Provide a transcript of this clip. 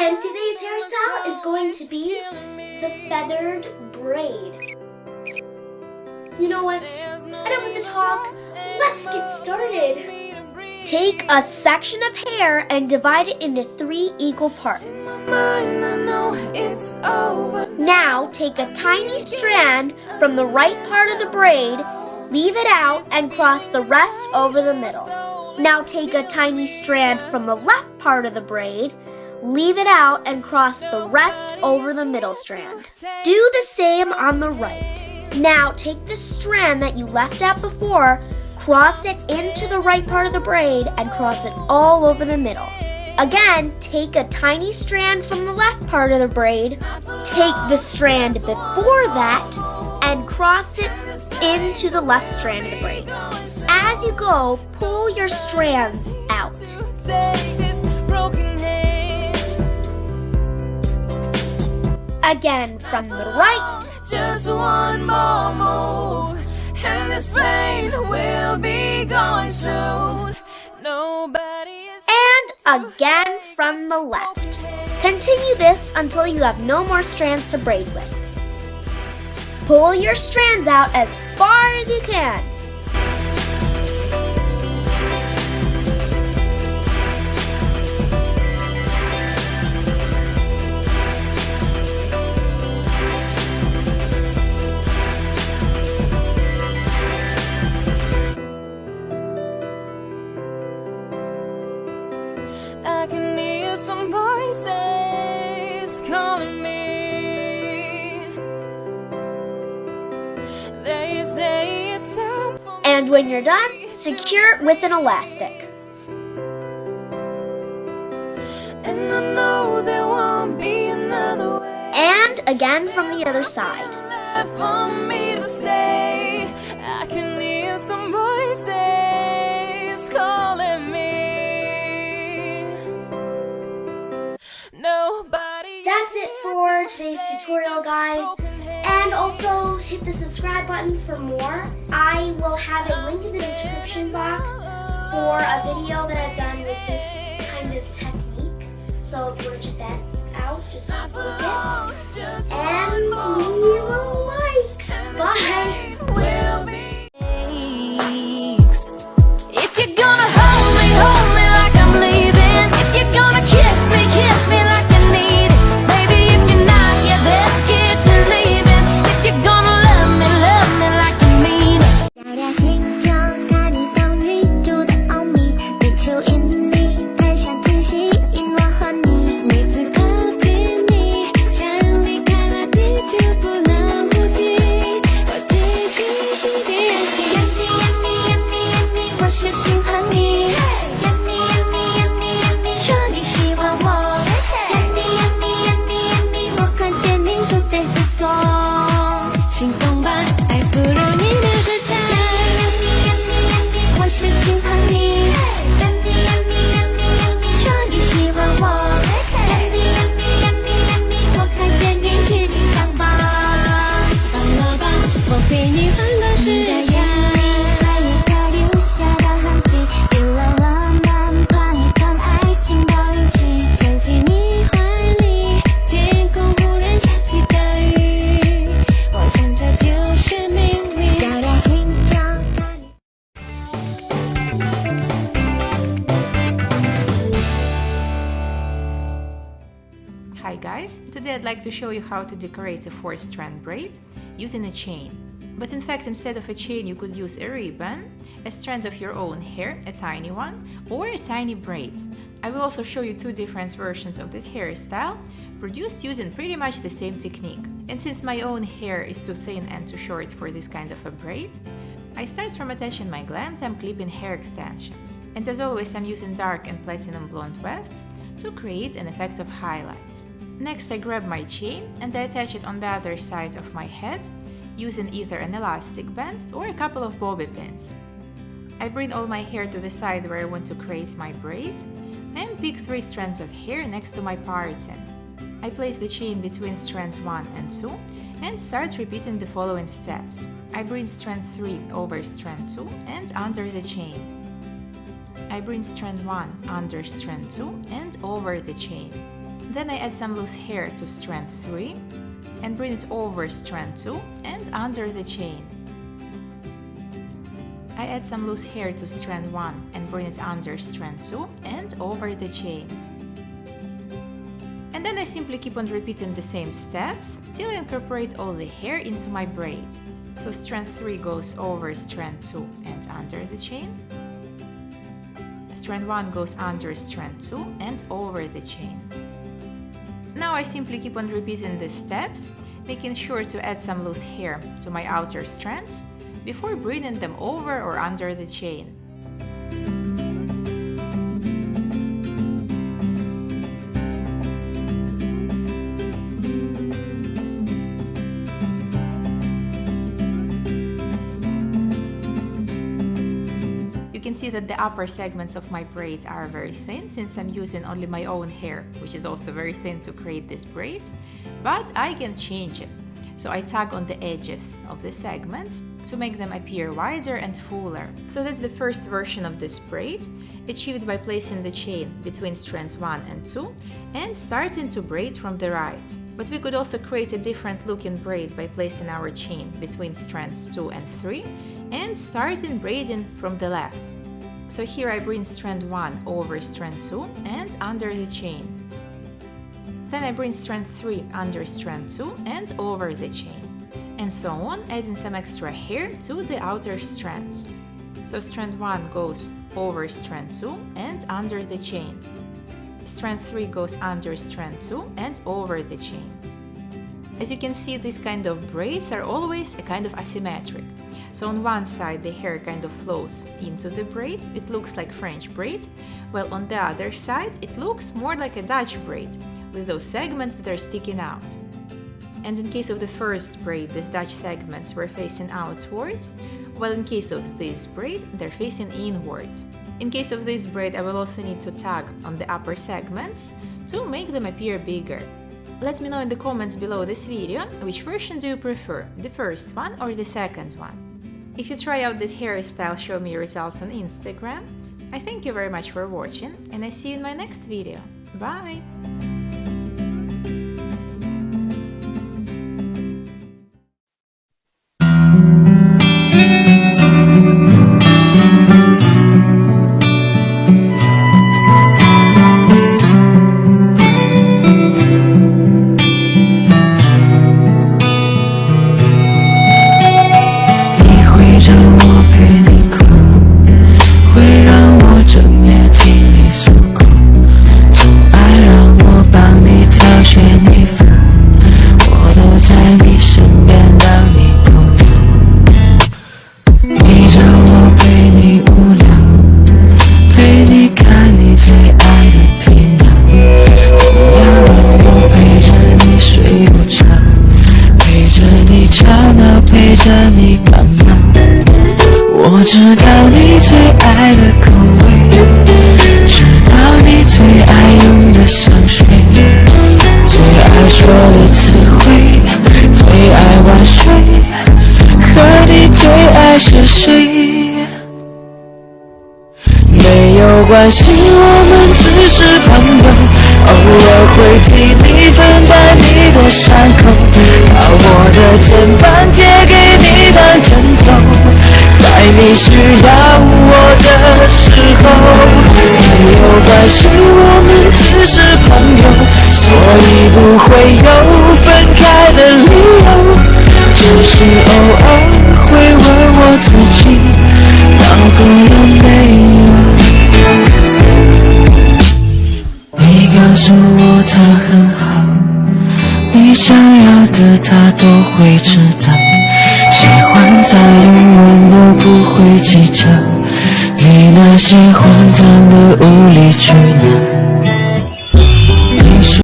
And today's hairstyle is going to be the feathered braid. You know what? Enough with the talk. Let's get started. Take a section of hair and divide it into 3 equal parts. Now take a tiny strand from the right part of the braid, leave it out, and cross the rest over the middle. Now take a tiny strand from the left part of the braid, leave it out, and cross the rest over the middle strand. Do the same on the right. Now take the strand that you left out before, cross it into the right part of the braid, and cross it all over the middle. Again, take a tiny strand from the left part of the braid, take the strand before that, and cross it into the left strand of the braid. As you go, pull your strands out. Again, from the right. Just one more move, and this pain will be gone soon. And again from the left. Continue this until you have no more strands to braid with. Pull your strands out as far as you can. I can hear some voices calling me. They say it's time for And when you're done, secure it with an elastic. and I know there won't be another way And again from the other side. left for me to stay. I can hear some voices calling me. Nobody. That's it for today's tutorial, guys. And also hit the subscribe button for more. I will have a link in the description box for a video that I've done with this kind of technique. So if you want to check that out, just click it. And leave a like. Bye. Will be if you're gonna hold me like I'm leaving. If you're gonna kiss me like you need it. Baby, if you're not, yeah, best get to leaving. If you're gonna love me like you mean it. 聊聊心中看你懂宇宙的奥秘，地球引力太想气息引我和你，每次靠近你，想离开了地球不能呼吸，我继续一点心。Yummy yummy yummy， 我是喜欢你。Yummy yummy yummy yummy， 说你喜欢我。Yummy yummy yummy yummy， 我看见你就在思索，心动吧，爱不如你的时差。Yummy yummy yummy， 我是喜欢你。Yummy yummy yummy yummy， 说你喜欢我。Yummy yummy yummy yummy， 我看见你心里想吧，放了吧，我陪你很多时间。还有它留下的痕迹，记录了满盘看爱情的运气，想起你怀里，天空忽然下起大雨，我想这就是命运。聊聊心中看你。Hi guys, today I'd like to show you how to decorate a 4-strand braid using a chain. But in fact, instead of a chain you could use a ribbon, a strand of your own hair, a tiny one, or a tiny braid. I will also show you 2 different versions of this hairstyle, produced using pretty much the same technique. And since my own hair is too thin and too short for this kind of a braid, I start from attaching my glam time clip-in hair extensions. And as always, I'm using dark and platinum blonde wefts to create an effect of highlights. Next, I grab my chain and I attach it on the other side of my head using either an elastic band or a couple of bobby pins. I bring all my hair to the side where I want to create my braid and pick 3 strands of hair next to my parting. I place the chain between strands 1 and 2 and start repeating the following steps. I bring strand 3 over strand 2 and under the chain. I bring strand 1 under strand 2 and over the chain. Then I add some loose hair to strand 3 and bring it over strand 2 and under the chain. I add some loose hair to strand 1 and bring it under strand 2 and over the chain. And then I simply keep on repeating the same steps till I incorporate all the hair into my braid. So strand 3 goes over strand 2 and under the chain. Strand 1 goes under strand 2 and over the chain. Now I simply keep on repeating the steps, making sure to add some loose hair to my outer strands before braiding them over or under the chain. You can see that the upper segments of my braids are very thin since I'm using only my own hair, which is also very thin to create these braids, but I can change it. So I tag on the edges of the segments to make them appear wider and fuller. So that's the first version of this braid, achieved by placing the chain between strands 1 and 2 and starting to braid from the right. But we could also create a different looking braid by placing our chain between strands 2 and 3 and starting braiding from the left. So here I bring strand 1 over strand 2 and under the chain. Then I bring strand 3 under strand 2 and over the chain. And so on, adding some extra hair to the outer strands. So strand 1 goes over strand 2 and under the chain. Strand 3 goes under strand 2 and over the chain. As you can see, these kind of braids are always a kind of asymmetric. So on one side the hair kind of flows into the braid, it looks like French braid, while on the other side it looks more like a Dutch braid, with those segments that are sticking out. And in case of the first braid, these Dutch segments were facing outwards, while in case of this braid, they're facing inwards. In case of this braid, I will also need to tag on the upper segments to make them appear bigger. Let me know in the comments below this video which version do you prefer, the first one or the second one. If you try out this hairstyle, show me your results on Instagram. I thank you very much for watching and I see you in my next video. Bye!我知道你最爱的口味，知道你最爱用的香水，最爱说的词汇，最爱晚睡，和你最爱是谁？没有关系，我们只是朋友，偶尔会替你分担你的伤口，把我的肩膀借给你当枕头，在你需要我的时候。没有关系，我们只是朋友，所以不会有分开的理由，只是偶尔会问我自己忙够了没有。你告诉我他很好，你想要的他都会知道，喜欢他永远都不会计较，你那些荒唐的无理取闹。